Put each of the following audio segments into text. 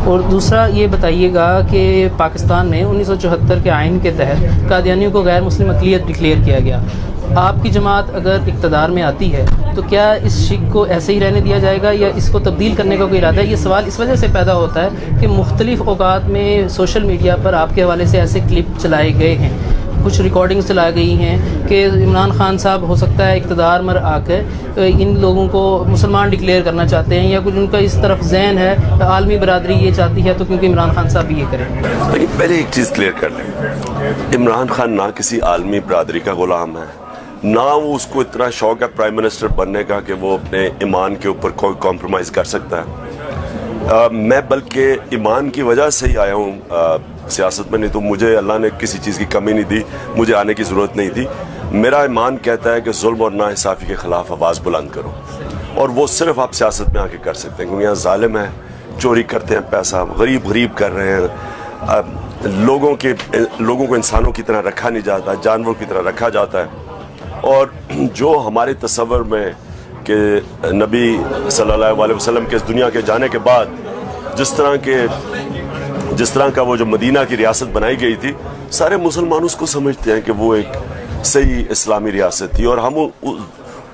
اور دوسرا یہ بتائیے گا کہ پاکستان میں 1974 کے آئین کے تحت قادیانیوں کو غیر مسلم اقلیت ڈکلیئر کیا گیا. آپ کی جماعت اگر اقتدار میں آتی ہے تو کیا اس شک کو ایسے ہی رہنے دیا جائے گا یا اس کو تبدیل کرنے کا کوئی ارادہ ہے؟ یہ سوال اس وجہ سے پیدا ہوتا ہے کہ مختلف اوقات میں سوشل میڈیا پر آپ کے حوالے سے ایسے کلپ چلائے گئے ہیں، کچھ ریکارڈنگز چلائی گئی ہیں کہ عمران خان صاحب ہو سکتا ہے اقتدار میں آ کے ان لوگوں کو مسلمان ڈکلیئر کرنا چاہتے ہیں، یا کچھ ان کا اس طرف ذہن ہے عالمی برادری یہ چاہتی ہے تو کیونکہ عمران خان صاحب بھی یہ کریں. لیکن پہلے ایک چیز کلیئر کر لیں، عمران خان نہ کسی عالمی برادری کا غلام ہے، نہ وہ اس کو اتنا شوق ہے پرائم منسٹر بننے کا کہ وہ اپنے ایمان کے اوپر کوئی کمپرومائز کر سکتا ہے. میں بلکہ ایمان کی وجہ سے ہی آیا ہوں سیاست میں، نہیں تو مجھے اللہ نے کسی چیز کی کمی نہیں دی، مجھے آنے کی ضرورت نہیں تھی. میرا ایمان کہتا ہے کہ ظلم اور ناانصافی کے خلاف آواز بلند کرو، اور وہ صرف آپ سیاست میں آ کے کر سکتے ہیں، کیونکہ یہاں ظالم ہے، چوری کرتے ہیں پیسہ، غریب کر رہے ہیں، لوگوں کو انسانوں کی طرح رکھا نہیں جاتا، جانوروں کی طرح رکھا جاتا ہے. اور جو ہمارے تصور میں کہ نبی صلی اللہ علیہ وسلم کے اس دنیا کے جانے کے بعد جس طرح کا وہ جو مدینہ کی ریاست بنائی گئی تھی، سارے مسلمان اس کو سمجھتے ہیں کہ وہ ایک صحیح اسلامی ریاست تھی، اور ہم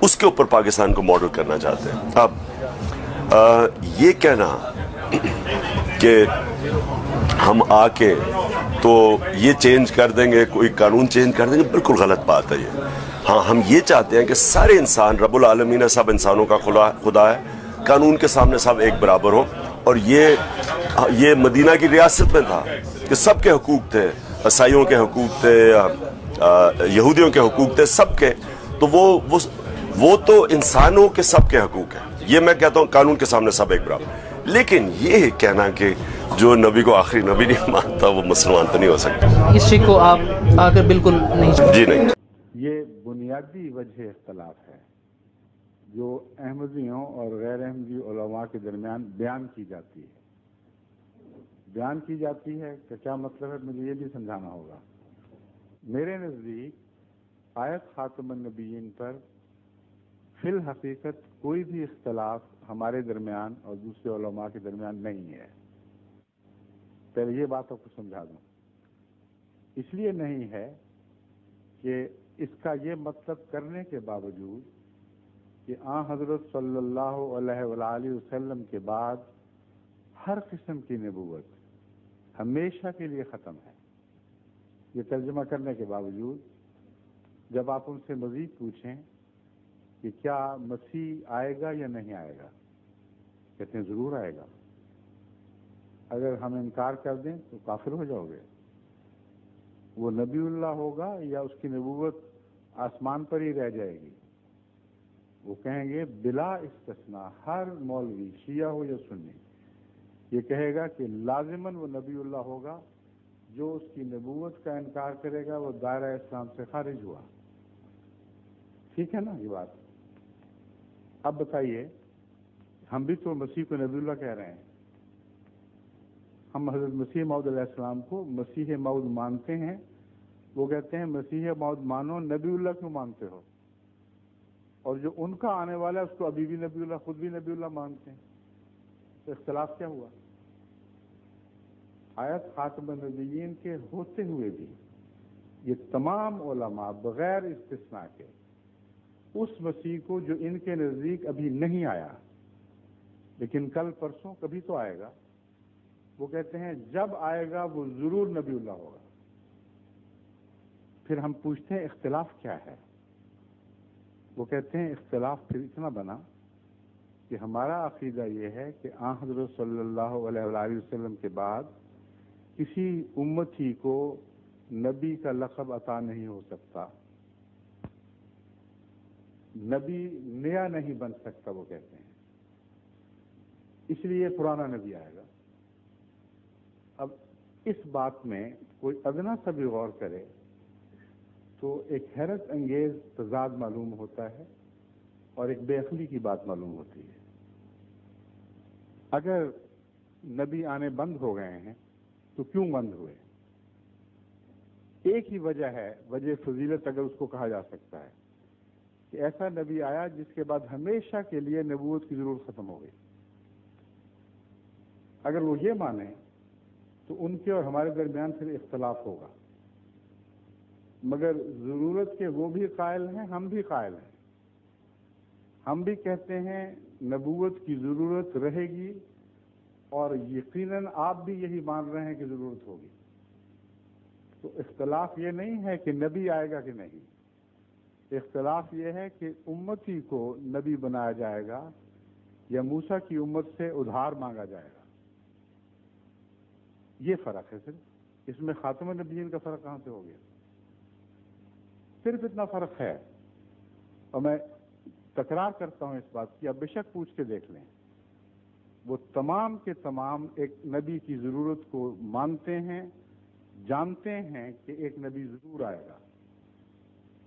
اس کے اوپر پاکستان کو ماڈل کرنا چاہتے ہیں. اب یہ کہنا کہ ہم آ کے تو یہ چینج کر دیں گے، کوئی قانون چینج کر دیں گے، بالکل غلط بات ہے یہ. ہاں، ہم یہ چاہتے ہیں کہ سارے انسان، رب العالمین ہے، سب انسانوں کا خدا ہے، قانون کے سامنے سب ایک برابر ہو. اور یہ مدینہ کی ریاست میں تھا کہ سب کے حقوق تھے، عیسائیوں کے حقوق تھے، یہودیوں کے حقوق تھے، سب کے. تو وہ تو انسانوں کے سب کے حقوق ہیں. یہ میں کہتا ہوں قانون کے سامنے سب ایک برابر. لیکن یہ کہنا کہ جو نبی کو آخری نبی نہیں مانتا وہ مسلمان تو نہیں ہو سکتا. اس شک کو آپ آ کر بالکل نہیں. جی نہیں. یہ بنیادی وجہ اختلاف ہے جو احمدیوں اور غیر احمدی علماء کے درمیان بیان کی جاتی ہے کہ کیا مطلب ہے، مجھے یہ بھی سمجھانا ہوگا. میرے نزدیک آیت خاتم النبیین پر فی الحقیقت کوئی بھی اختلاف ہمارے درمیان اور دوسرے علماء کے درمیان نہیں ہے. پہلے یہ بات آپ کو سمجھا دوں. اس لیے نہیں ہے کہ اس کا یہ مطلب کرنے کے باوجود کہ حضرت صلی اللہ علیہ وآلہ وسلم کے بعد ہر قسم کی نبوت ہمیشہ کے لیے ختم ہے. یہ ترجمہ کرنے کے باوجود جب آپ ان سے مزید پوچھیں کہ کیا مسیح آئے گا یا نہیں آئے گا، کہتے ہیں ضرور آئے گا. اگر ہم انکار کر دیں تو کافر ہو جاؤ گے. وہ نبی اللہ ہوگا یا اس کی نبوت آسمان پر ہی رہ جائے گی؟ وہ کہیں گے بلا استثناء، ہر مولوی شیعہ ہو یا سنی یہ کہے گا کہ لازماً وہ نبی اللہ ہوگا. جو اس کی نبوت کا انکار کرے گا وہ دائرہ اسلام سے خارج ہوا. ٹھیک ہے نا یہ بات؟ اب بتائیے، ہم بھی تو مسیح کو نبی اللہ کہہ رہے ہیں. ہم حضرت مسیح موعود علیہ السلام کو مسیح موعود مانتے ہیں. وہ کہتے ہیں مسیح موعود مانو، نبی اللہ کیوں مانتے ہو؟ اور جو ان کا آنے والا ہے اس کو ابھی بھی نبی اللہ، خود بھی نبی اللہ مانتے ہیں. تو اختلاف کیا ہوا؟ آیت خاتم النبیین کے ہوتے ہوئے بھی یہ تمام علماء بغیر استثناء کے اس مسیح کو جو ان کے نزدیک ابھی نہیں آیا لیکن کل پرسوں کبھی تو آئے گا، وہ کہتے ہیں جب آئے گا وہ ضرور نبی اللہ ہوگا. پھر ہم پوچھتے ہیں اختلاف کیا ہے؟ وہ کہتے ہیں اختلاف پھر اتنا بنا کہ ہمارا عقیدہ یہ ہے کہ حضرت صلی اللہ علیہ وآلہ وسلم کے بعد کسی امتی کو نبی کا لقب عطا نہیں ہو سکتا، نبی نیا نہیں بن سکتا. وہ کہتے ہیں اس لیے پرانا نبی آئے گا. اب اس بات میں کوئی ادنا سا بھی غور کرے تو ایک حیرت انگیز تضاد معلوم ہوتا ہے اور ایک بے عقلی کی بات معلوم ہوتی ہے. اگر نبی آنے بند ہو گئے ہیں تو کیوں بند ہوئے؟ ایک ہی وجہ ہے، وجہ فضیلت اگر اس کو کہا جا سکتا ہے، کہ ایسا نبی آیا جس کے بعد ہمیشہ کے لیے نبوت کی ضرورت ختم ہو گئی. اگر وہ یہ مانیں تو ان کے اور ہمارے درمیان پھر اختلاف ہوگا، مگر ضرورت کے وہ بھی قائل ہیں، ہم بھی قائل ہیں۔ ہم بھی کہتے ہیں نبوت کی ضرورت رہے گی، اور یقیناً آپ بھی یہی مان رہے ہیں کہ ضرورت ہوگی۔ تو اختلاف یہ نہیں ہے کہ نبی آئے گا کہ نہیں، اختلاف یہ ہے کہ امتی کو نبی بنایا جائے گا یا موسیٰ کی امت سے ادھار مانگا جائے گا، یہ فرق ہے صرف۔ اس میں خاتم النبیین کا فرق کہاں سے ہو گیا؟ صرف اتنا فرق ہے، اور میں تکرار کرتا ہوں اس بات کی، آپ بے شک پوچھ کے دیکھ لیں، وہ تمام کے تمام ایک نبی کی ضرورت کو مانتے ہیں، جانتے ہیں کہ ایک نبی ضرور آئے گا۔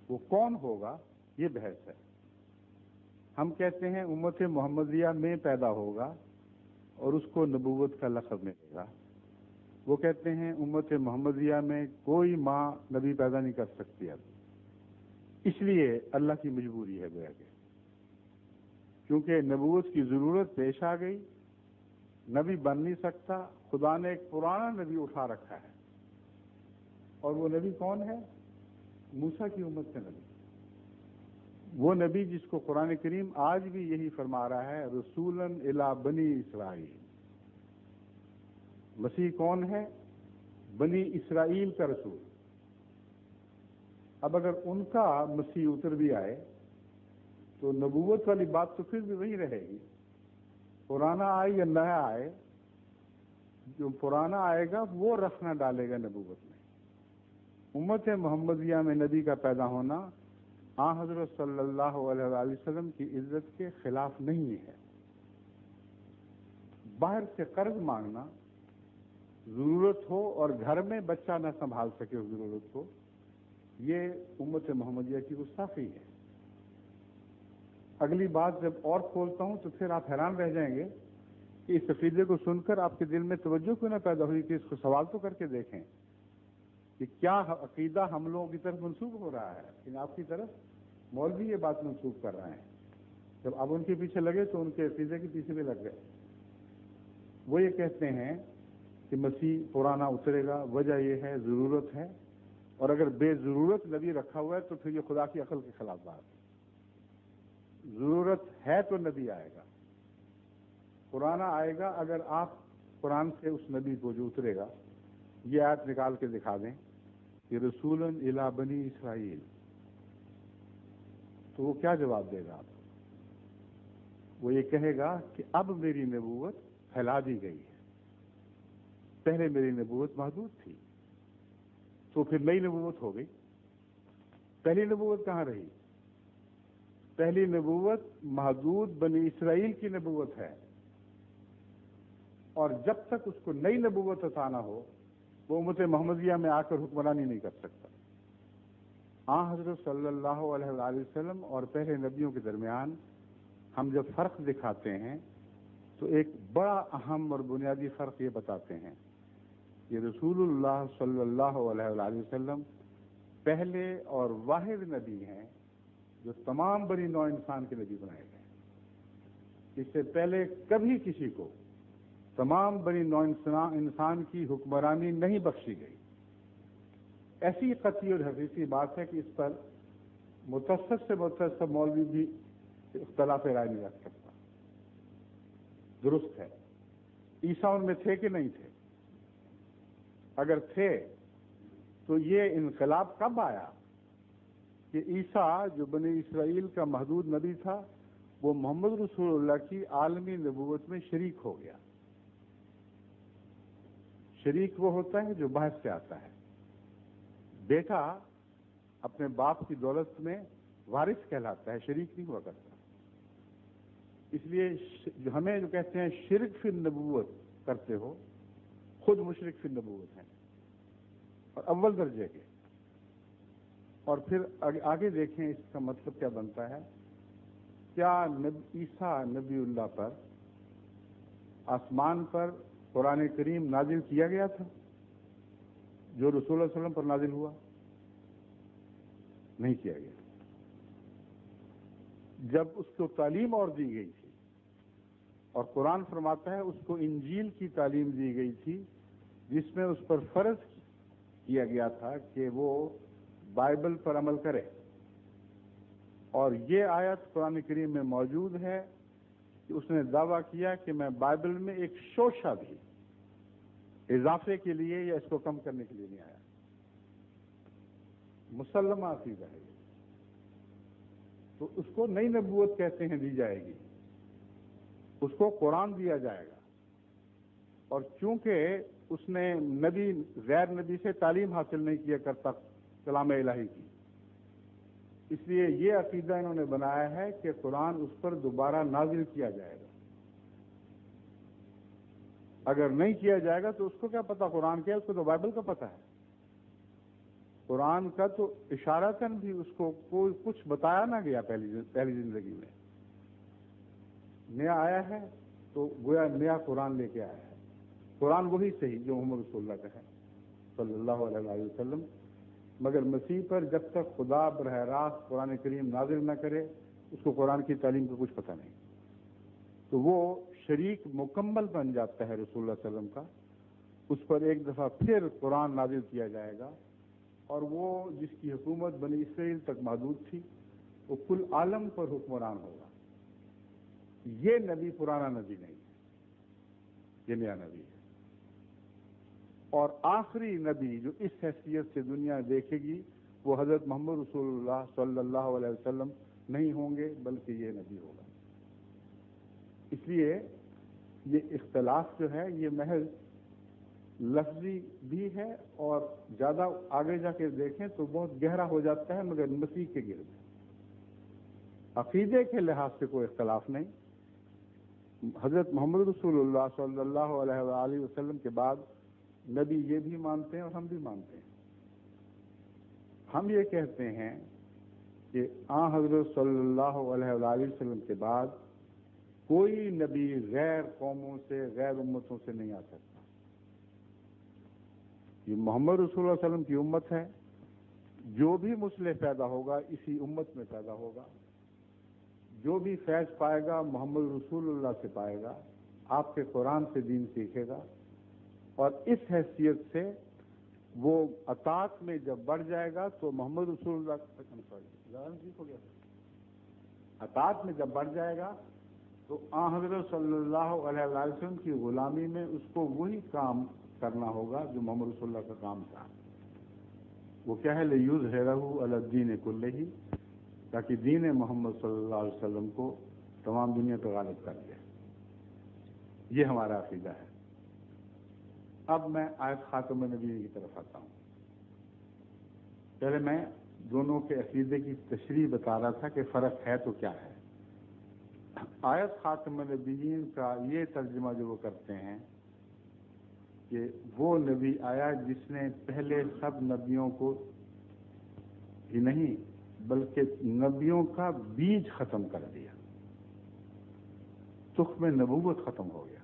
وہ کون ہوگا یہ بحث ہے۔ ہم کہتے ہیں امت محمدیہ میں پیدا ہوگا اور اس کو نبوت کا لقب ملے گا، وہ کہتے ہیں امت محمدیہ میں کوئی ماں نبی پیدا نہیں کر سکتی اب، اس لیے اللہ کی مجبوری ہے گویا کہ، کیونکہ نبوت کی ضرورت پیش آ گئی، نبی بن نہیں سکتا، خدا نے ایک پرانا نبی اٹھا رکھا ہے، اور وہ نبی کون ہے؟ موسیٰ کی امت سے نبی، وہ نبی جس کو قرآن کریم آج بھی یہی فرما رہا ہے، رسولاً الی بنی اسرائیل۔ مسیح کون ہے؟ بنی اسرائیل کا رسول۔ اب اگر ان کا مسیح اتر بھی آئے تو نبوت والی بات تو پھر بھی وہی رہے گی، پرانا آئے یا نیا آئے، جو پرانا آئے گا وہ رخ نہ ڈالے گا نبوت میں۔ امت محمدیہ میں نبی کا پیدا ہونا آن حضرت صلی اللہ علیہ وآلہ وسلم کی عزت کے خلاف نہیں ہے۔ باہر سے قرض مانگنا، ضرورت ہو اور گھر میں بچہ نہ سنبھال سکے اس ضرورت کو، یہ امت محمدیہ کی گستاخی ہے۔ اگلی بات جب اور کھولتا ہوں تو پھر آپ حیران رہ جائیں گے کہ اس عقیدے کو سن کر آپ کے دل میں توجہ کیوں نہ پیدا ہوئی کہ اس کو سوال تو کر کے دیکھیں کہ کیا عقیدہ ہم لوگوں کی طرف منسوب ہو رہا ہے، لیکن آپ کی طرف مولوی یہ بات منسوب کر رہے ہیں۔ جب آپ ان کے پیچھے لگے تو ان کے عقیدے کے پیچھے بھی لگ گئے۔ وہ یہ کہتے ہیں کہ مسیح پرانا اترے گا، وجہ یہ ہے ضرورت ہے، اور اگر بے ضرورت نبی رکھا ہوا ہے تو پھر یہ خدا کی عقل کے خلاف بات ہے۔ ضرورت ہے تو نبی آئے گا، پرانا آئے گا۔ اگر آپ قرآن سے اس نبی کو جو اترے گا یہ آیت نکال کے دکھا دیں کہ رسولاً الی بنی اسرائیل، تو وہ کیا جواب دے گا آپ؟ وہ یہ کہے گا کہ اب میری نبوت پھیلا دی گئی ہے، پہلے میری نبوت محدود تھی، تو پھر نئی نبوت ہو گئی۔ پہلی نبوت کہاں رہی؟ پہلی نبوت محدود بنی اسرائیل کی نبوت ہے، اور جب تک اس کو نئی نبوت عطا نہ ہو وہ امت محمدیہ میں آ کر حکمرانی نہیں کر سکتا۔ آن حضرت صلی اللہ علیہ وآلہ وسلم اور پہلے نبیوں کے درمیان ہم جب فرق دکھاتے ہیں تو ایک بڑا اہم اور بنیادی فرق یہ بتاتے ہیں کہ رسول اللہ صلی اللہ علیہ وآلہ وسلم پہلے اور واحد نبی ہیں جو تمام بنی نوع انسان کے نبی بنائے گئے۔ اس سے پہلے کبھی کسی کو تمام بنی نوع انسان کی حکمرانی نہیں بخشی گئی۔ ایسی قطعی اور حقیقی بات ہے کہ اس پر متصف سے متصف مولوی بھی اختلاف رائے نہیں رکھ سکتا۔ درست ہے، عیسیٰ ان میں تھے کہ نہیں تھے؟ اگر تھے تو یہ انقلاب کب آیا کہ عیسیٰ جو بنی اسرائیل کا محدود نبی تھا وہ محمد رسول اللہ کی عالمی نبوت میں شریک ہو گیا۔ شریک وہ ہوتا ہے جو باہر سے آتا ہے۔ بیٹا اپنے باپ کی دولت میں وارث کہلاتا ہے، شریک نہیں ہوا کرتا۔ اس لیے ہمیں جو کہتے ہیں شرک فی النبوت کرتے ہو، خود مشرک فی النبوت ہیں اور اول درجے کے۔ اور پھر آگے دیکھیں اس کا مطلب کیا بنتا ہے۔ کیا عیسیٰ نبی اللہ پر آسمان پر قرآن کریم نازل کیا گیا تھا جو رسول اللہ علیہ وسلم پر نازل ہوا؟ نہیں کیا گیا۔ جب اس کو تعلیم اور دی گئی تھی اور قرآن فرماتا ہے اس کو انجیل کی تعلیم دی گئی تھی جس میں اس پر فرض کیا گیا تھا کہ وہ بائبل پر عمل کرے، اور یہ آیت قرآن کریم میں موجود ہے کہ اس نے دعویٰ کیا کہ میں بائبل میں ایک شوشہ بھی اضافے کے لیے یا اس کو کم کرنے کے لیے نہیں آیا۔ مسلمہ عقیدہ ہے، تو اس کو نئی نبوت کہتے ہیں، دی جائے گی، اس کو قرآن دیا جائے گا، اور چونکہ اس نے نبی غیر نبی سے تعلیم حاصل نہیں کیا کرتا کلام الہی کی، اس لیے یہ عقیدہ انہوں نے بنایا ہے کہ قرآن اس پر دوبارہ نازل کیا جائے گا۔ اگر نہیں کیا جائے گا تو اس کو کیا پتا قرآن کیا ہے، اس کو تو بائبل کا پتہ ہے۔ قرآن کا تو اشارتاً بھی اس کو کوئی کچھ بتایا نہ گیا پہلی زندگی میں، نیا آیا ہے تو گویا نیا قرآن لے کے آیا ہے۔ قرآن وہی صحیح جو محمد رسول اللہ کا ہے صلی اللہ علیہ وسلم، مگر مسیح پر جب تک خدا براہ راست قرآن کریم نازل نہ کرے اس کو قرآن کی تعلیم کا کچھ پتہ نہیں، تو وہ شریک مکمل بن جاتا ہے رسول اللہ صلی اللہ علیہ وسلم کا۔ اس پر ایک دفعہ پھر قرآن نازل کیا جائے گا، اور وہ جس کی حکومت بنی اسرائیل تک محدود تھی وہ کل عالم پر حکمران ہوگا۔ یہ نبی پرانا نبی نہیں ہے، یہ نیا نبی ہے، اور آخری نبی جو اس حیثیت سے دنیا دیکھے گی وہ حضرت محمد رسول اللہ صلی اللہ علیہ وسلم نہیں ہوں گے، بلکہ یہ نبی ہوگا۔ اس لیے یہ اختلاف جو ہے یہ محض لفظی بھی ہے، اور زیادہ آگے جا کے دیکھیں تو بہت گہرا ہو جاتا ہے، مگر مسیح کے گرد عقیدے کے لحاظ سے کوئی اختلاف نہیں۔ حضرت محمد رسول اللہ صلی اللہ علیہ وآلہ وسلم کے بعد نبی یہ بھی مانتے ہیں اور ہم بھی مانتے ہیں۔ ہم یہ کہتے ہیں کہ حضرت صلی اللہ علیہ وآلہ وسلم کے بعد کوئی نبی غیر قوموں سے غیر امتوں سے نہیں آ سکتا۔ یہ محمد رسول اللہ علیہ وسلم کی امت ہے، جو بھی مصلح پیدا ہوگا اسی امت میں پیدا ہوگا، جو بھی فیض پائے گا محمد رسول اللہ سے پائے گا، آپ کے قرآن سے دین سیکھے گا، اور اس حیثیت سے وہ اطاعت میں جب بڑھ جائے گا تو محمد رسول اللہ اطاعت میں جب بڑھ جائے گا تو حضرت صلی اللہ علیہ وسلم کی غلامی میں اس کو وہی کام کرنا ہوگا جو محمد رسول اللہ کا کام تھا۔ وہ کیا ہے، لِیُظْہِرَهُ عَلَى الدِّینِ کُلِّهِ، تاکہ دین محمد صلی اللہ علیہ وسلم کو تمام دنیا پہ غالب کر دے۔ یہ ہمارا عقیدہ ہے۔ اب میں آیت خاتم النبیین کی طرف آتا ہوں۔ پہلے میں دونوں کے عقیدے کی تشریح بتا رہا تھا کہ فرق ہے تو کیا ہے۔ آیت خاتم النبیین کا یہ ترجمہ جو وہ کرتے ہیں کہ وہ نبی آیا جس نے پہلے سب نبیوں کو ہی نہیں بلکہ نبیوں کا بیج ختم کر دیا، تخم نبوت ختم ہو گیا،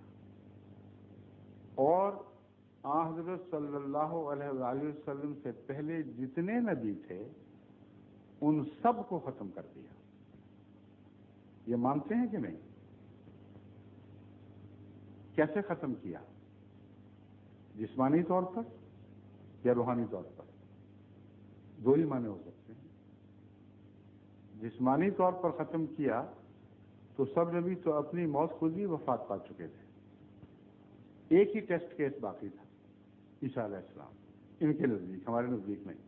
اور حضرت صلی اللہ علیہ وآلہ وسلم سے پہلے جتنے نبی تھے ان سب کو ختم کر دیا۔ یہ مانتے ہیں کہ نہیں؟ کیسے ختم کیا؟ جسمانی طور پر یا روحانی طور پر؟ دو ہی معنی ہو سکتے ہیں۔ جسمانی طور پر ختم کیا تو سب نبی تو اپنی موت خود ہی وفات پا چکے تھے، ایک ہی ٹیسٹ کیس باقی تھا، عیسیٰ علیہ السلام، ان کے نزدیک، ہمارے نزدیک نہیں۔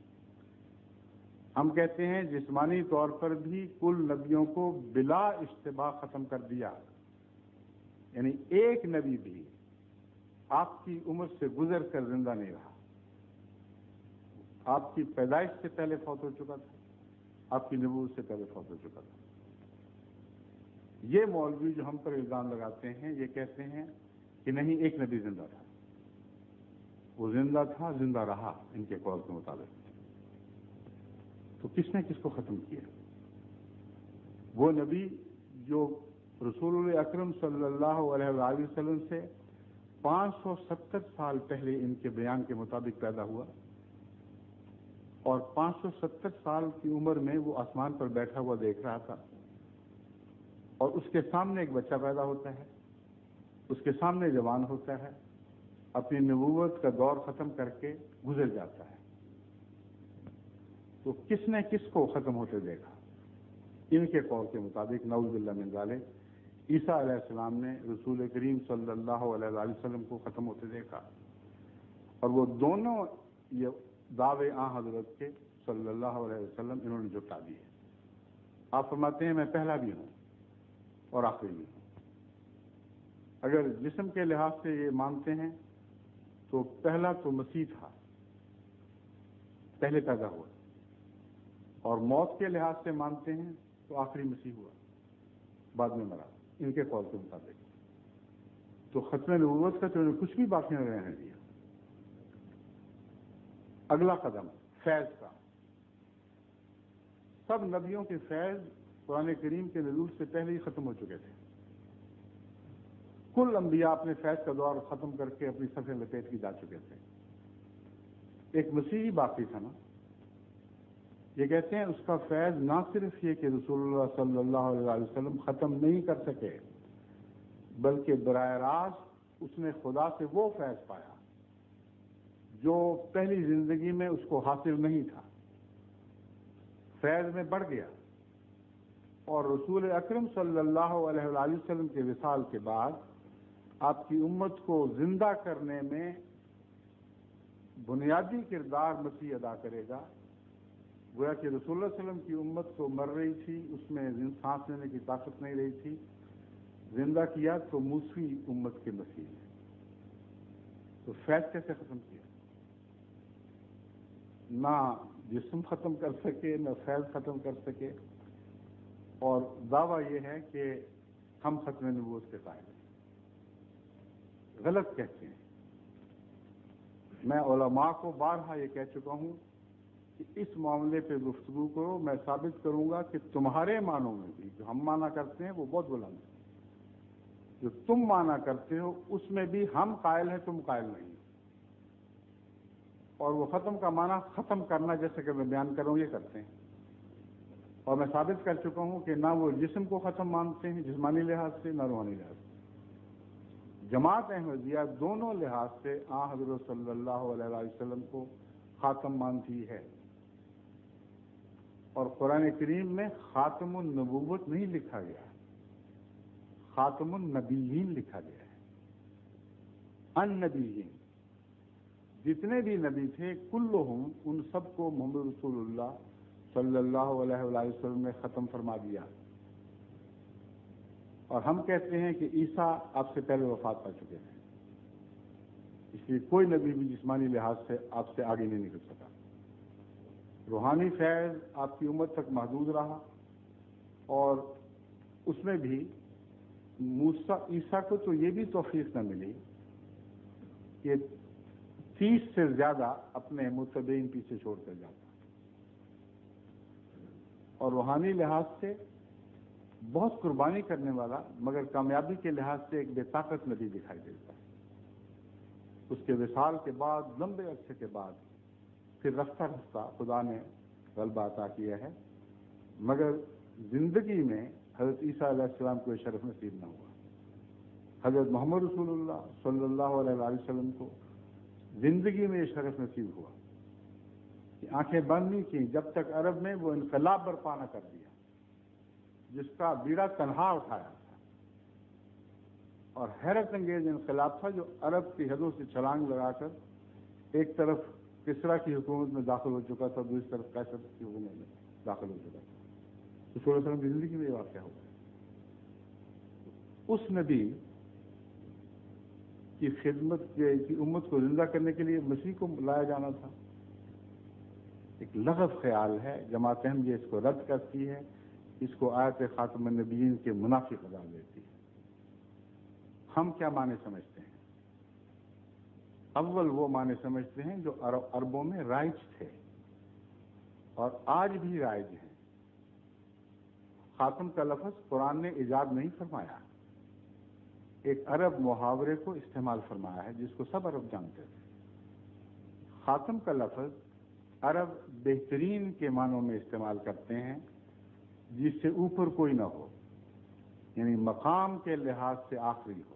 ہم کہتے ہیں جسمانی طور پر بھی کل نبیوں کو بلا اشتباہ ختم کر دیا، یعنی ایک نبی بھی آپ کی عمر سے گزر کر زندہ نہیں رہا، آپ کی پیدائش سے پہلے فوت ہو چکا تھا، آپ کی نبوت سے پہلے فوت ہو چکا تھا۔ یہ مولوی جو ہم پر الزام لگاتے ہیں یہ کہتے ہیں کہ نہیں، ایک نبی زندہ تھا، وہ زندہ تھا، زندہ رہا، ان کے قول کے مطابق۔ تو کس نے کس کو ختم کیا؟ وہ نبی جو رسول اکرم صلی اللہ علیہ وآلہ وسلم سے 570 سال پہلے ان کے بیان کے مطابق پیدا ہوا، اور 570 سال کی عمر میں وہ آسمان پر بیٹھا ہوا دیکھ رہا تھا، اور اس کے سامنے ایک بچہ پیدا ہوتا ہے اس کے سامنے جوان ہوتا ہے، اپنی نبوت کا دور ختم کر کے گزر جاتا ہے، تو کس نے کس کو ختم ہوتے دیکھا؟ ان کے قول کے مطابق نعوذ باللہ من ذالک عیسیٰ علیہ السلام نے رسول کریم صلی اللہ علیہ وآلہ وسلم کو ختم ہوتے دیکھا، اور وہ دونوں یہ دعوے حضرت کے صلی اللہ علیہ وسلم انہوں نے جھٹلا دیے۔ آپ فرماتے ہیں میں پہلا بھی ہوں اور آخری بھی ہوں۔ اگر جسم کے لحاظ سے یہ مانتے ہیں تو پہلا تو مسیح تھا، پہلے پیدا ہوا، اور موت کے لحاظ سے مانتے ہیں تو آخری مسیح ہوا، بعد میں مرا، ان کے قول کے مطابق۔ تو ختم نبوت کا تو انہوں نے کچھ بھی باقی نہ رہنے دیا۔ اگلا قدم فیض کا، سب نبیوں کے فیض قرآن کریم کے نزول سے پہلے ہی ختم ہو چکے تھے۔ کل انبیاء اپنے فیض کا دور ختم کر کے اپنی صفیں لپیٹ کی جا چکے تھے، ایک مسیحی باقی تھا نا۔ یہ کہتے ہیں اس کا فیض نہ صرف یہ کہ رسول اللہ صلی اللہ علیہ وسلم ختم نہیں کر سکے، بلکہ براہ راست اس نے خدا سے وہ فیض پایا جو پہلی زندگی میں اس کو حاصل نہیں تھا، فیض میں بڑھ گیا، اور رسول اکرم صلی اللہ علیہ وآلہ وسلم کے وصال کے بعد آپ کی امت کو زندہ کرنے میں بنیادی کردار مسیح ادا کرے گا۔ گویا کہ رسول اللہ علیہ وسلم کی امت تو مر رہی تھی، اس میں سانس لینے کی طاقت نہیں رہی تھی، زندہ کیا تو موسوی امت کے مسیح نے۔ تو فیض کیسے ختم کیا؟ نہ جسم ختم کر سکے، نہ فیض ختم کر سکے، اور دعویٰ یہ ہے کہ ہم ختم نبوت کے قائل ہیں۔ غلط کہتے ہیں۔ میں علماء کو بارہا یہ کہہ چکا ہوں کہ اس معاملے پہ گفتگو کرو، میں ثابت کروں گا کہ تمہارے معنوں میں بھی جو ہم مانا کرتے ہیں وہ بہت بلند ہے، جو تم مانا کرتے ہو اس میں بھی ہم قائل ہیں، تم قائل نہیں۔ اور وہ ختم کا معنی ختم کرنا، جیسے کہ میں بیان کر رہا ہوں، یہ کرتے ہیں۔ اور میں ثابت کر چکا ہوں کہ نہ وہ جسم کو ختم مانتے ہیں جسمانی لحاظ سے، نہ روحانی لحاظ سے۔ جماعت احمدیہ دونوں لحاظ سے حضرت صلی اللہ علیہ وسلم کو خاتم مانتی ہے، اور قرآن کریم میں خاتم النبوت نہیں لکھا گیا، خاتم النبیین لکھا گیا ہے۔ النبیین، جتنے بھی نبی تھے کلہم، ان سب کو محمد رسول اللہ صلی اللہ علیہ وآلہ وسلم نے ختم فرما دیا۔ اور ہم کہتے ہیں کہ عیسیٰ آپ سے پہلے وفات پا چکے ہیں، اس لیے کوئی نبی بھی جسمانی لحاظ سے آپ سے آگے نہیں نکل سکا۔ روحانی فیض آپ کی امت تک محدود رہا، اور اس میں بھی عیسیٰ کو تو یہ بھی توفیق نہ ملی کہ 30 سے زیادہ اپنے متبعین پیچھے چھوڑ کر جاتا، اور روحانی لحاظ سے بہت قربانی کرنے والا مگر کامیابی کے لحاظ سے ایک بے طاقت نبی دکھائی دیتا ہے۔ اس کے وصال کے بعد لمبے عرصے کے بعد پھر رفتہ رفتہ خدا نے غلبہ عطا کیا ہے، مگر زندگی میں حضرت عیسیٰ علیہ السلام کو یہ شرف نصیب نہ ہوا۔ حضرت محمد رسول اللہ صلی اللہ علیہ وآلہ وسلم کو زندگی میں یہ شرف نصیب ہوا کہ آنکھیں بند نہیں کی جب تک عرب میں وہ انقلاب برپا نہ کر دیا جس کا بیڑا تنہا اٹھایا تھا، اور حیرت انگیز انقلاب تھا جو عرب کی حدوں سے چھلانگ لگا کر ایک طرف کسرا کی حکومت میں داخل ہو چکا تھا، دوسری طرف قیصر کی حکومت میں داخل ہو چکا تھا۔ رسول اللہ علیہ وسلم کی زندگی میں یہ واقعہ ہوا۔ اس نبی کی خدمت کی امت کو زندہ کرنے کے لیے مسیح کو لایا جانا تھا۔ ایک لغو خیال ہے، جماعت احمدیہ اس کو رد کرتی ہے، اس کو آیت خاتم النبیین کے منافی قرار دیتی ہے۔ ہم کیا معنی سمجھتے ہیں؟ اول وہ معنی سمجھتے ہیں جو عربوں میں رائج تھے اور آج بھی رائج ہیں۔ خاتم کا لفظ قرآن نے ایجاد نہیں فرمایا، ایک عرب محاورے کو استعمال فرمایا ہے جس کو سب عرب جانتے تھے۔ خاتم کا لفظ عرب بہترین کے معنوں میں استعمال کرتے ہیں، جس سے اوپر کوئی نہ ہو، یعنی مقام کے لحاظ سے آخری ہو۔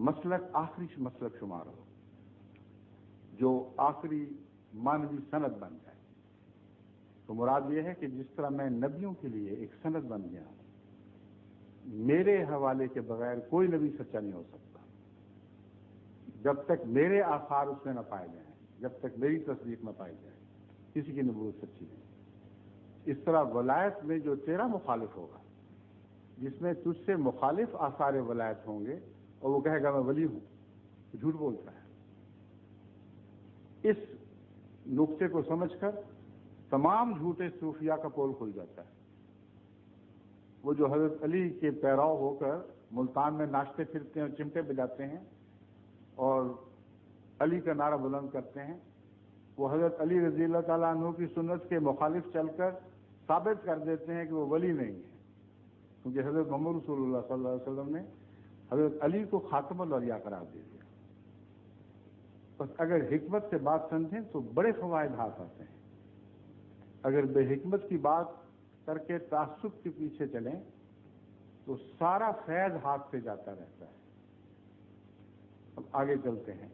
مسلک آخری مسلک شمار ہو، جو آخری مانوی سند بن جائے۔ تو مراد یہ ہے کہ جس طرح میں نبیوں کے لیے ایک سند بن گیا ہوں، میرے حوالے کے بغیر کوئی نبی سچا نہیں ہو سکتا جب تک میرے آثار اس میں نہ پائے جائیں، جب تک میری تصدیق نہ پائی جائے، کسی کی نبوت سچی نہیں۔ اس طرح ولایت میں جو تیرا مخالف ہوگا، جس میں تجھ سے مخالف آثار ولایت ہوں گے اور وہ کہے گا میں ولی ہوں، جھوٹ بولتا ہے۔ اس نقطے کو سمجھ کر تمام جھوٹے صوفیاء کا پول کھل جاتا ہے۔ وہ جو حضرت علی کے پیرو ہو کر ملتان میں ناچتے پھرتے ہیں اور چمٹے بجاتے ہیں اور علی کا نعرہ بلند کرتے ہیں، وہ حضرت علی رضی اللہ تعالیٰ عنہ کی سنت کے مخالف چل کر ثابت کر دیتے ہیں کہ وہ ولی نہیں ہے، کیونکہ حضرت محمد رسول اللہ صلی اللہ علیہ وسلم نے حضرت علی کو خاتم الاولیاء قرار دے دیا۔ بس اگر حکمت سے بات سمجھیں تو بڑے فوائد ہاتھ آتے ہیں، اگر بے حکمت کی بات کر کے تعصب کے پیچھے چلیں تو سارا فیض ہاتھ سے جاتا رہتا ہے۔ اب آگے چلتے ہیں۔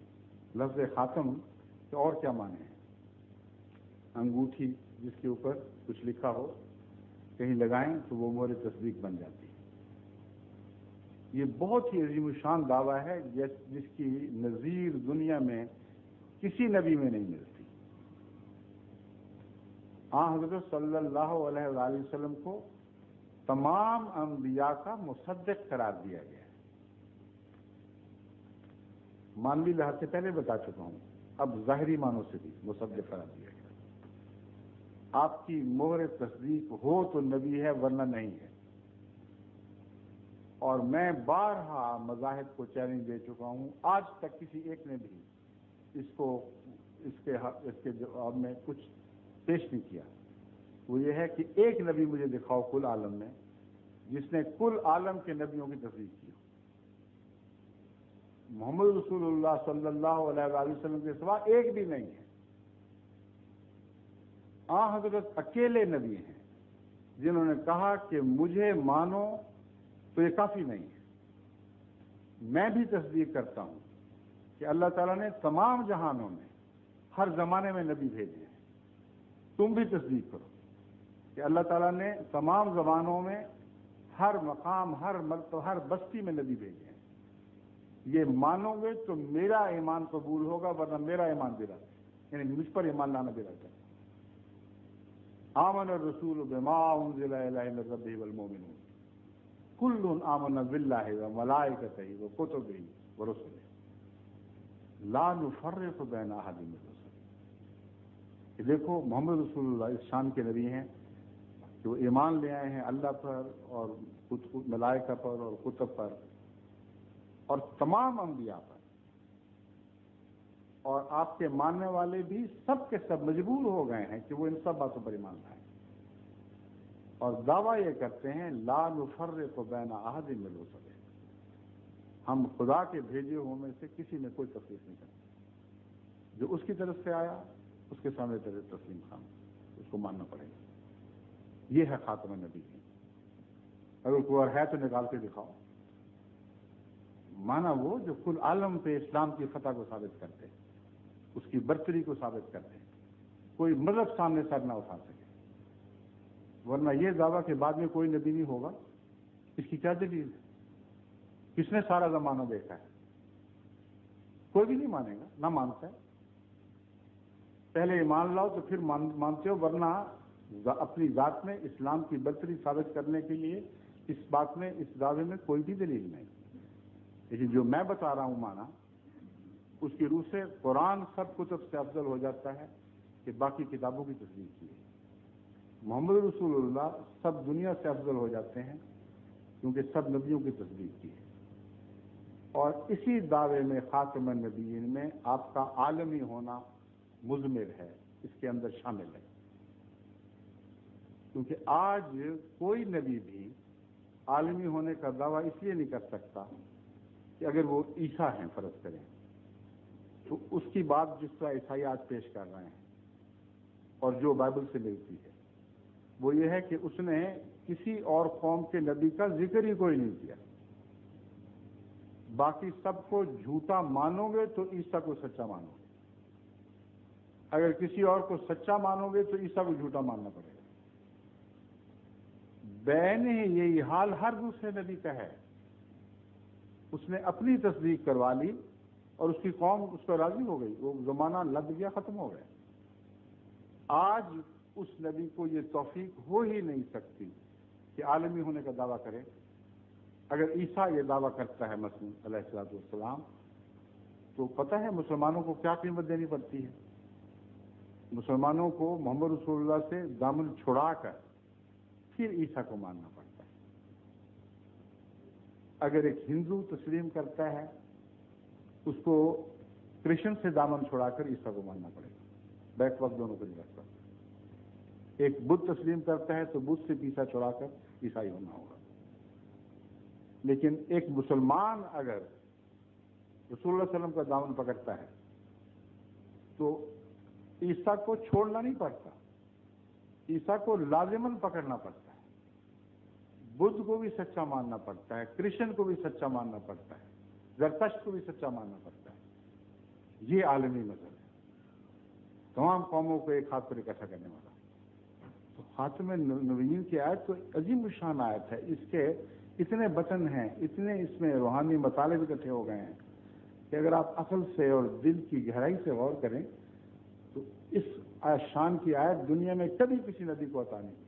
لفظ خاتم کے اور کیا معنی ہیں؟ انگوٹھی جس کے اوپر کچھ لکھا ہو، کہیں لگائیں تو وہ مہر تصدیق بن جاتی ہے۔ یہ بہت ہی عظیم الشان دعویٰ ہے جس کی نظیر دنیا میں کسی نبی میں نہیں ملتی۔ حضرت صلی اللہ علیہ وآلہ وسلم کو تمام انبیاء کا مصدق قرار دیا گیا ہے۔ مانوی لحاظ سے پہلے بتا چکا ہوں، اب ظاہری معنوں سے بھی مصدق قرار دیا گیا۔ آپ کی مہر تصدیق ہو تو نبی ہے، ورنہ نہیں ہے۔ اور میں بارہا مذاہب کو چیلنج دے چکا ہوں، آج تک کسی ایک نے بھی اس کے جواب میں کچھ پیش نہیں کیا۔ وہ یہ ہے کہ ایک نبی مجھے دکھاؤ کل عالم میں جس نے کل عالم کے نبیوں کی تصدیق کی ہو۔ محمد رسول اللہ صلی اللہ علیہ وآلہ وسلم کے سوا ایک بھی نہیں ہے۔ حضرت اکیلے نبی ہیں جنہوں نے کہا کہ مجھے مانو تو یہ کافی نہیں ہے۔ میں بھی تصدیق کرتا ہوں کہ اللہ تعالیٰ نے تمام جہانوں میں ہر زمانے میں نبی بھیجے ہیں۔ تم بھی تصدیق کرو کہ اللہ تعالیٰ نے تمام زبانوں میں ہر مقام، ہر مرتبہ، ہر بستی میں نبی بھیجے ہیں۔ یہ مانو گے تو میرا ایمان قبول ہوگا، ورنہ میرا ایمان بھی رہتا ہے، یعنی مجھ پر ایمان لانا بھی رہتا ہے۔ آمن الرسول بما انزل الیہ من ربہ والمؤمنون کل آمن باللہ وملائکتہ وکتبہ ورسلہ لا نفرق بین احد من رسلہ۔ دیکھو محمد رسول اللہ اس شان کے نبی ہیں کہ وہ ایمان لے آئے ہیں اللہ پر اور ملائکہ پر اور کتب پر اور تمام انبیاء پر، اور آپ کے ماننے والے بھی سب کے سب مجبور ہو گئے ہیں کہ وہ ان سب باتوں پر ایمان لائیں، اور دعویٰ یہ کرتے ہیں لا نفرق بین احد من رسلہ، ہم خدا کے بھیجے ہوئے میں سے کسی میں کوئی تفریق نہیں کرتے، جو اس کی طرف سے آیا اس کے سامنے تسلیم خان، اس کو ماننا پڑے گا۔ یہ ہے خاتم النبی۔ اگر کوئی اور ہے تو نکال کے دکھاؤ۔ مانا وہ جو کل عالم پہ اسلام کی فتح کو ثابت کرتے، اس کی برتری کو ثابت کرتے، کوئی مذہب سامنے سر نہ اٹھا سکے، ورنہ یہ دعویٰ کہ بعد میں کوئی نبی نہیں ہوگا، اس کی کیا دلیل ہے؟ کس نے سارا زمانہ دیکھا ہے؟ کوئی بھی نہیں مانے گا، نہ مانتا ہے۔ پہلے ایمان لاؤ تو پھر مانتے ہو، ورنہ اپنی ذات میں اسلام کی برتری ثابت کرنے کے لیے اس بات میں، اس دعوے میں کوئی بھی دلیل نہیں۔ لیکن جو میں بتا رہا ہوں مانا، اس کی روح سے قرآن سب کتب سے افضل ہو جاتا ہے کہ باقی کتابوں کی تصدیق کی ہے۔ محمد رسول اللہ سب دنیا سے افضل ہو جاتے ہیں کیونکہ سب نبیوں کی تصدیق کی ہے، اور اسی دعوے میں خاتم النبیین میں آپ کا عالمی ہونا مضمر ہے، اس کے اندر شامل ہے، کیونکہ آج کوئی نبی بھی عالمی ہونے کا دعویٰ اس لیے نہیں کر سکتا کہ اگر وہ عیسیٰ ہیں فرض کریں تو اس کی بات جس طرح عیسائی آج پیش کر رہے ہیں اور جو بائبل سے ملتی ہے وہ یہ ہے کہ اس نے کسی اور قوم کے نبی کا ذکر ہی کوئی نہیں کیا، باقی سب کو جھوٹا مانو گے تو عیسیٰ کو سچا مانو گے، اگر کسی اور کو سچا مانو گے تو عیسیٰ کو جھوٹا ماننا پڑے گا۔ بین یہی حال ہر دوسرے نبی کا ہے، اس نے اپنی تصدیق کروا لی اور اس کی قوم اس پر راضی ہو گئی، وہ زمانہ لگ گیا، ختم ہو گیا۔ آج اس نبی کو یہ توفیق ہو ہی نہیں سکتی کہ عالمی ہونے کا دعویٰ کرے۔ اگر عیسیٰ یہ دعویٰ کرتا ہے مسیح علیہ السلام، تو پتہ ہے مسلمانوں کو کیا قیمت دینی پڑتی ہے؟ مسلمانوں کو محمد رسول اللہ سے دامن چھڑا کر پھر عیسیٰ کو ماننا پڑتا ہے۔ اگر ایک ہندو تسلیم کرتا ہے، اس کو کرسچن سے دامن چھڑا کر عیسیٰ کو ماننا پڑے گا، بیک وقت دونوں کو نہیں رکھ سکتا۔ ایک بدھ تسلیم کرتا ہے تو بدھ سے پیچھا چھڑا کر عیسائی ہونا ہوگا۔ لیکن ایک مسلمان اگر رسول اللہ علیہ وسلم کا دامن پکڑتا ہے تو عیسیٰ کو چھوڑنا نہیں پڑتا، عیسیٰ کو لازماً پکڑنا پڑتا ہے، بدھ کو بھی سچا ماننا پڑتا ہے، کرسچن کو بھی سچا ماننا پڑتا ہے، زرتشت کو بھی سچا ماننا پڑتا ہے۔ یہ عالمی مذہب ہے، تمام قوموں کو ایک ہاتھ پر اکٹھا کرنے والا۔ تو خاتم النبیین کی آیت تو عظیم الشان آیت ہے، اس کے اتنے بچن ہیں، اتنے اس میں روحانی مطالب اکٹھے ہو گئے ہیں کہ اگر آپ عقل سے اور دل کی گہرائی سے غور کریں تو اس شان کی آیت دنیا میں کبھی کسی نبی کو عطا نہیں کی۔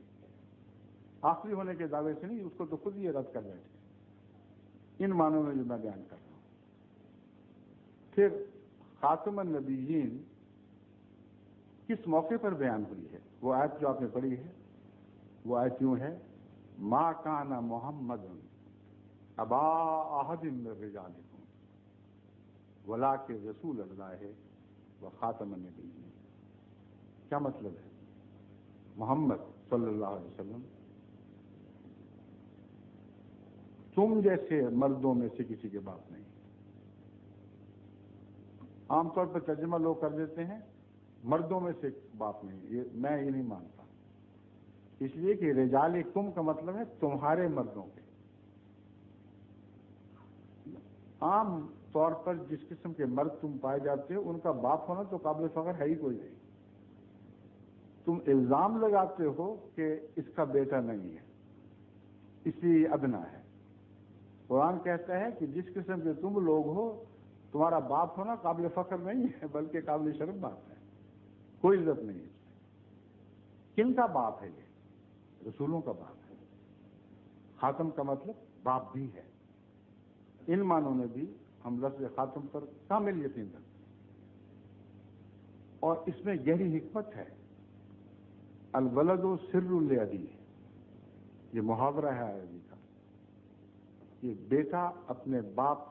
آخری ہونے کے دعوے سے نہیں، اس کو تو خود ہی رد کر بیٹھے ان معنوں میں جو میں بیان کر رہا ہوں۔ پھر خاتم النبیین کس موقع پر بیان ہوئی ہے؟ وہ آیت جو آپ نے پڑھی ہے، وہ آیت یوں ہے: ما کان محمد ابا احد من رجالکم ولکن رسول اللہ و خاتم النبیین۔ کیا مطلب ہے؟ محمد صلی اللہ علیہ وسلم تم جیسے مردوں میں سے کسی کے باپ نہیں۔ عام طور پر ترجمہ لوگ کر دیتے ہیں مردوں میں سے باپ نہیں، میں یہ نہیں مانتا، اس لیے کہ رجالکم کا مطلب ہے تمہارے مردوں کے۔ عام طور پر جس قسم کے مرد تم پائے جاتے ہو ان کا باپ ہونا تو قابل فخر ہے ہی کوئی نہیں۔ تم الزام لگاتے ہو کہ اس کا بیٹا نہیں ہے، اس لیے ادنا ہے۔ قرآن کہتا ہے کہ جس قسم کے تم لوگ ہو تمہارا باپ ہونا قابل فخر نہیں ہے بلکہ قابل شرم بات ہے، کوئی عزت نہیں ہے اس میں۔ کن کا باپ ہے؟ یہ رسولوں کا باپ ہے۔ خاتم کا مطلب باپ بھی ہے۔ ان معنوں میں بھی ہم لفظ خاتم پر کامل یقین رکھتے ہیں، اور اس میں گہری حکمت ہے۔ الولد سر لابیہ، یہ محاورہ ہے عربی کا، یہ بیٹا اپنے باپ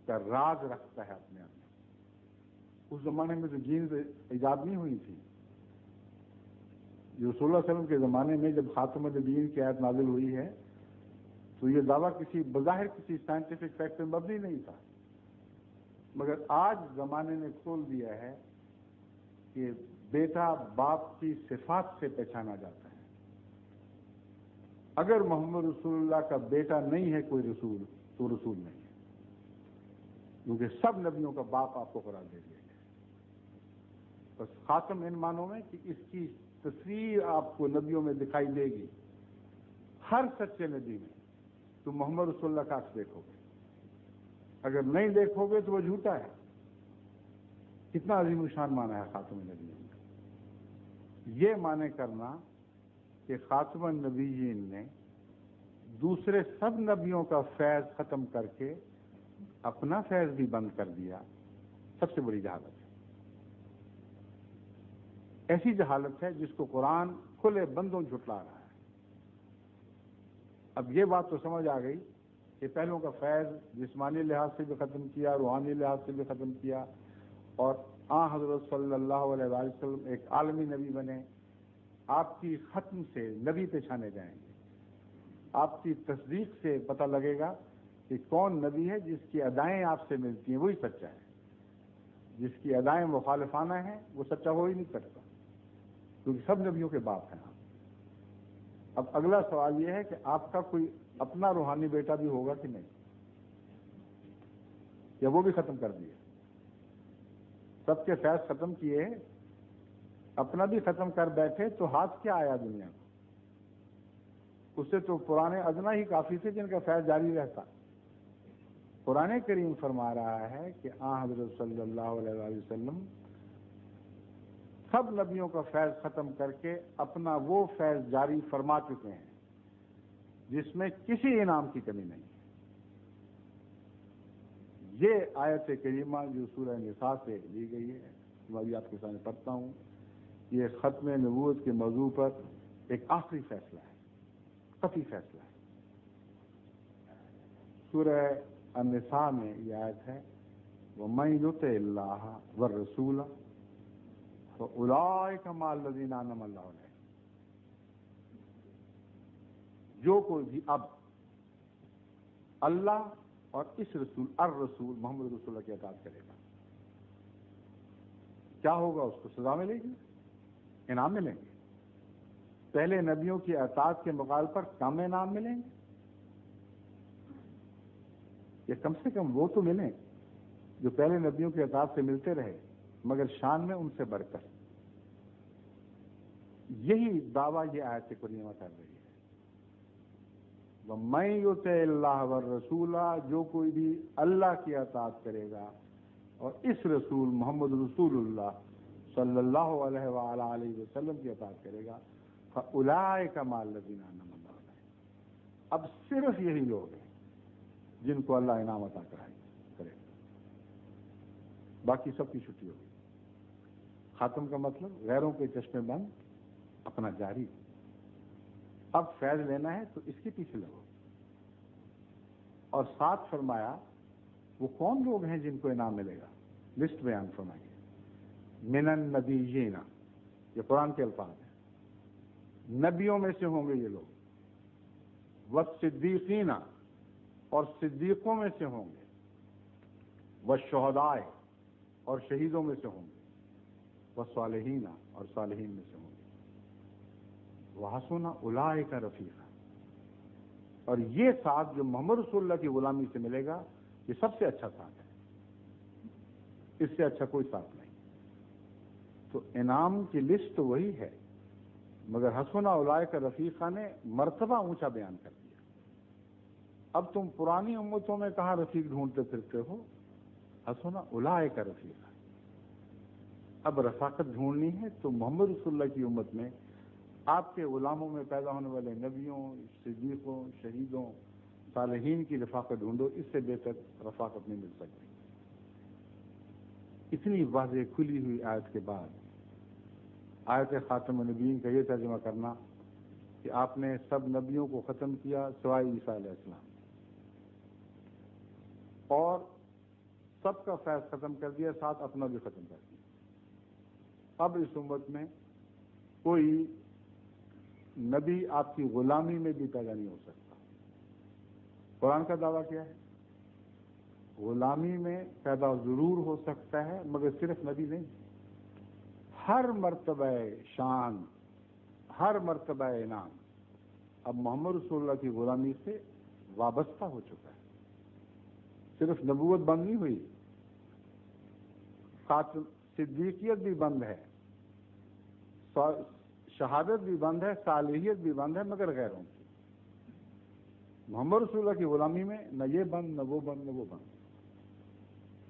کا راز رکھتا ہے اپنے اندر۔ اس زمانے میں تو جینز ایجاد نہیں ہوئی تھی۔ رسول اللہ علیہ وسلم کے زمانے میں جب خاتم النبیین کی آیت نازل ہوئی ہے تو یہ دعویٰ کسی بظاہر کسی سائنٹیفک فیکٹ میں مبنی نہیں تھا، مگر آج زمانے نے کھول دیا ہے کہ بیٹا باپ کی صفات سے پہچانا جاتا ہے۔ اگر محمد رسول اللہ کا بیٹا نہیں ہے کوئی رسول تو رسول نہیں ہے، کیونکہ سب نبیوں کا باپ آپ کو قرار دے دیا گیا۔ بس خاتم ان معنوں میں کہ اس کی تصویر آپ کو نبیوں میں دکھائی دے گی، ہر سچے نبی میں تم محمد رسول اللہ کا عکس دیکھو گے، اگر نہیں دیکھو گے تو وہ جھوٹا ہے۔ کتنا عظیم الشان معنی ہے خاتم النبیین کا۔ یہ معنی کرنا کہ خاتم النبیین نے دوسرے سب نبیوں کا فیض ختم کر کے اپنا فیض بھی بند کر دیا، سب سے بڑی جہالت ہے۔ ایسی جہالت ہے جس کو قرآن کھلے بندوں جھٹلا رہا ہے۔ اب یہ بات تو سمجھ آ گئی کہ پہلوں کا فیض جسمانی لحاظ سے بھی ختم کیا، روحانی لحاظ سے بھی ختم کیا، اور حضرت صلی اللہ علیہ وآلہ وسلم ایک عالمی نبی بنے۔ آپ کی ختم سے نبی پہچانے جائیں گے، آپ کی تصدیق سے پتہ لگے گا کہ کون نبی ہے جس کی ادائیں آپ سے ملتی ہیں وہی سچا ہے، جس کی ادائیں مخالفانہ ہیں وہ سچا ہو ہی نہیں سکتا، کیونکہ سب نبیوں کے باپ ہیں۔ اب اگلا سوال یہ ہے کہ آپ کا کوئی اپنا روحانی بیٹا بھی ہوگا کہ نہیں؟ یا وہ بھی ختم کر دیے؟ سب کے فیض ختم کیے، اپنا بھی ختم کر بیٹھے تو ہاتھ کیا آیا دنیا کو؟ اس سے تو پرانے ادنا ہی کافی تھے جن کا فیض جاری رہتا۔ قرآن کریم فرما رہا ہے کہ حضرت صلی اللہ علیہ وآلہ وسلم سب نبیوں کا فیض ختم کر کے اپنا وہ فیض جاری فرما چکے ہیں جس میں کسی انعام کی کمی نہیں۔ یہ آیت کریمہ جو سورہ نساء سے لی گئی ہے، میں ابھی آپ کے سامنے پڑھتا ہوں، یہ ختم نبوت کے موضوع پر ایک آخری فیصلہ ہے، قطعی فیصلہ ہے۔ سورہ النساء میں یہ آیت ہے وَمَن يُطِعِ اللَّهَ وَالرَّسُولَ فَأُولَٰئِكَ مَعَ الَّذِينَ أَنْعَمَ اللَّهُ عَلَيْهِمْ۔ جو کوئی بھی اب اللہ اور اس رسول الرسول محمد رسول اللہ کی اطاعت کرے گا، کیا ہوگا؟ اس کو سزا ملے گی، انعام ملیں گے۔ پہلے نبیوں کی اطاعت کے مقابلے پر کم انعام ملیں گے، یا کم سے کم وہ تو ملیں جو پہلے نبیوں کی اطاعت سے ملتے رہے مگر شان میں ان سے بڑھ کر۔ یہی دعویٰ یہ آیت کریمہ کر رہی ہے۔ وَمَن يُطِعِ اللَّهَ وَالرَّسُولَ، جو کوئی بھی اللہ کی اطاعت کرے گا اور اس رسول محمد رسول اللہ صلی اللہ علیہ وآلہ وسلم کی اطاعت کرے گا، فَأُولَٰئِكَ مَعَ الَّذِينَ أَنْعَمَ اللَّهُ عَلَيْهِمْ۔ اب صرف یہی لوگ ہیں جن کو اللہ انعام عطا کرے، باقی سب کی چھٹی ہوگی۔ خاتم کا مطلب غیروں کے چشمے بند، اپنا جاری۔ اب فیض لینا ہے تو اس کے پیچھے لگو۔ اور ساتھ فرمایا وہ کون لوگ ہیں جن کو انعام ملے گا، لسٹ بیان فرمائیے۔ من النبیین، یہ قرآن کے الفاظ ہیں، نبیوں میں سے ہوں گے یہ لوگ، والصدیقین، اور صدیقوں میں سے ہوں گے، والشہداء، اور شہیدوں میں سے ہوں گے، والصالحین، اور صالحین میں سے ہوں گے، وحسن اولئک رفیقا، اور یہ ساتھ جو محمد رسول اللہ کی غلامی سے ملے گا یہ سب سے اچھا ساتھ ہے، اس سے اچھا کوئی ساتھ نہیں۔ تو انعام کی لسٹ وہی ہے، مگر حسن اولئک رفیقا نے مرتبہ اونچا بیان کر دیا۔ اب تم پرانی امتوں میں کہاں رفیق ڈھونڈتے پھرتے ہو؟ حسن اولئک رفیقا۔ اب رفاقت ڈھونڈنی ہے تو محمد رسول اللہ کی امت میں آپ کے غلاموں میں پیدا ہونے والے نبیوں، صدیقوں، شہیدوں، صالحین کی رفاقت ڈھونڈو، اس سے بہتر رفاقت نہیں مل سکتی۔ اتنی واضح کھلی ہوئی آیت کے بعد آیت خاتم النبیین کا یہ ترجمہ کرنا کہ آپ نے سب نبیوں کو ختم کیا سوائے عیسیٰ علیہ السلام، اور سب کا فیض ختم کر دیا، ساتھ اپنا بھی ختم کر دیا۔ اب اس امت میں کوئی نبی آپ کی غلامی میں بھی پیدا نہیں ہو سکتا۔ قرآن کا دعویٰ کیا ہے؟ غلامی میں پیدا ضرور ہو سکتا ہے مگر صرف نبی نہیں، ہر مرتبہ شان، ہر مرتبہ انعام اب محمد رسول اللہ کی غلامی سے وابستہ ہو چکا ہے۔ صرف نبوت بند نہیں ہوئی، صدیقیت بھی بند ہے، شہادت بھی بند ہے، صالحیت بھی بند ہے، مگر غیروں کی۔ محمد رسول اللہ کی غلامی میں نہ یہ بند، نہ وہ بند، نہ وہ بند۔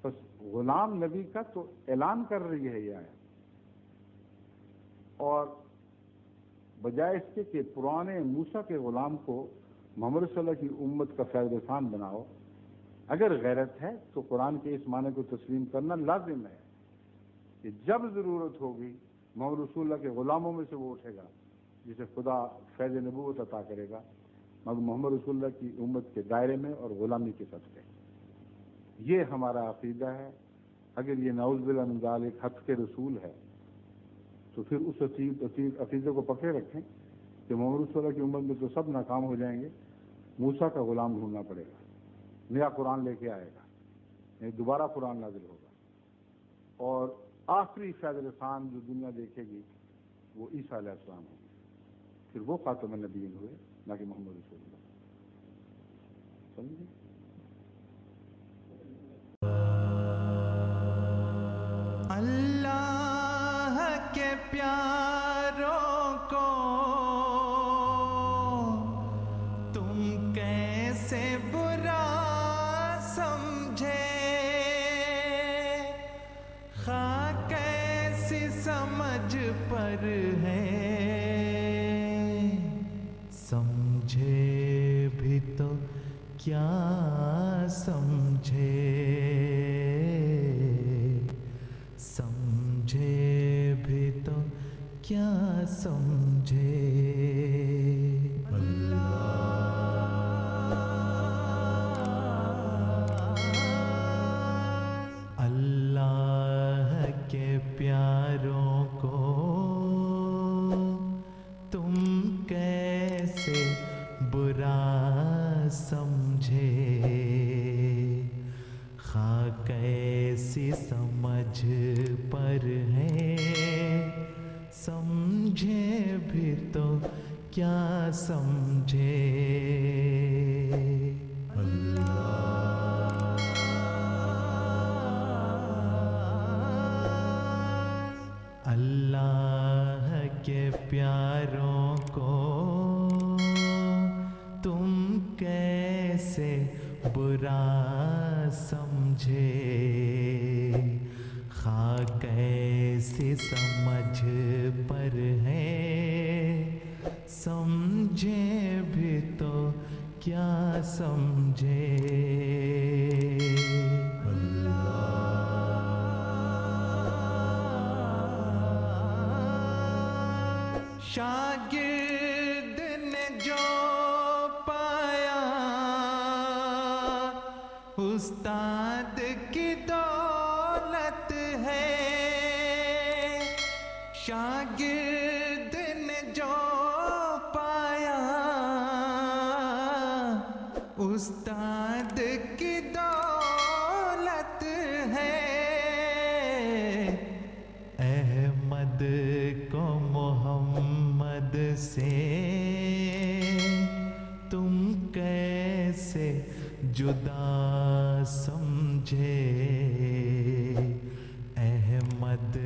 بس غلام نبی کا تو اعلان کر رہی ہے یہ آیت، اور بجائے اس کے کہ پرانے موسیٰ کے غلام کو محمد صلی اللہ کی امت کا فیض رسان بناؤ، اگر غیرت ہے تو قرآن کے اس معنی کو تسلیم کرنا لازم ہے کہ جب ضرورت ہوگی محمد رسول اللہ کے غلاموں میں سے وہ اٹھے گا جسے خدا فیض نبوت عطا کرے گا، مگر محمد رسول اللہ کی امت کے دائرے میں اور غلامی کے صدقے۔ یہ ہمارا عقیدہ ہے۔ اگر یہ نعوذ باللہ من ذالک حق کے رسول ہے تو پھر اس عقیدے کو پکڑے رکھیں کہ محمد رسول اللہ کی امت میں تو سب ناکام ہو جائیں گے، موسیٰ کا غلام ڈھونڈنا پڑے گا، نیا قرآن لے کے آئے گا، دوبارہ قرآن نازل ہوگا، اور آخری فیض رسان جو دنیا دیکھے گی وہ عیسیٰ علیہ السلام ہوں گے، پھر وہ خاتم النبیین ہوئے، نہ کہ محمد رسول اللہ۔ سمجھے؟ اللہ کے پیاروں کو تم کیسے برا سمجھے، خواہ کیسی سمجھ پر ہے، سمجھے بھی تو کیا سمجھے، سمجھے بھی تو کیا سمجھے۔ اللہ کے پیاروں کو تم کیسے برا سمجھے، خواہ کیسی سمجھ پر ہے، سمجھے بھی تو کیا سمجھے۔ اللہ کے پیاروں کو تم کیسے برا سمجھے، خواہ کیسی سمجھ پر ہے، سمجھے بھی تو کیا سمجھے۔ شاگرد نے جو پایا استاد کی دولت ہے، شاگرد نے جو پایا استاد کی دولت ہے، احمد کو محمد سے تم کیسے جدا سمجھے، احمد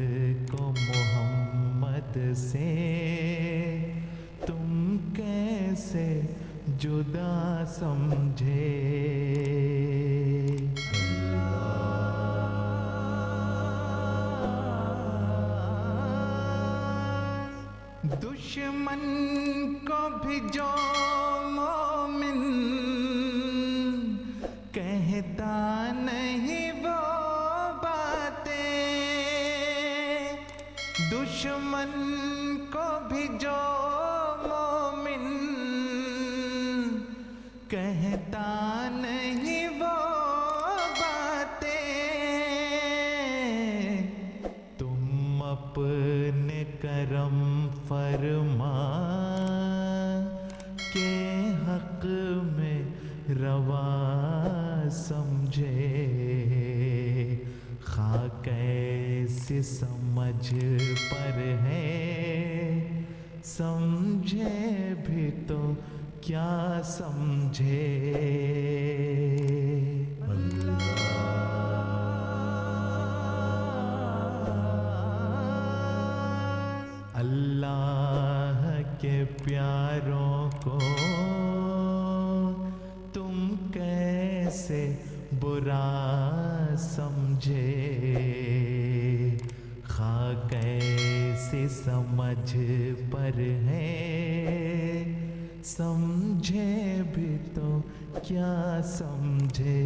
کو محمد سے تم کیسے جدا سمجھے۔ دشمن کو بھی جو مومن کہتا نہیں وہ باتیں، دشمن کو بھی جو مومن کہتا نہیں وہ باتیں، تم اپنے کرم فرما کے حق میں روا سمجھے، خواہ کیسی سمجھ پر ہے، سمجھے بھی تو کیا سمجھے۔ اللہ کے پیاروں کو تم کیسے برا سمجھے، خواہ کیسی سمجھ پر ہے، سمجھے بھی تو کیا سمجھے۔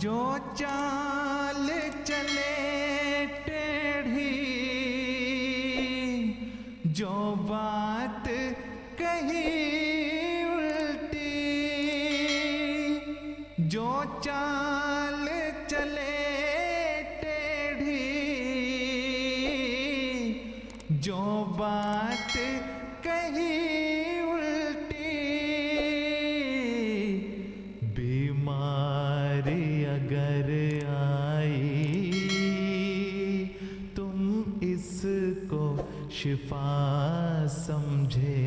جو چال چلے ٹیڑھی، جو بات کہی الٹی، جو چال چلے ٹیڑھی، جو بات کہی بیماری اگر آئی تم اس کو شفا سمجھے،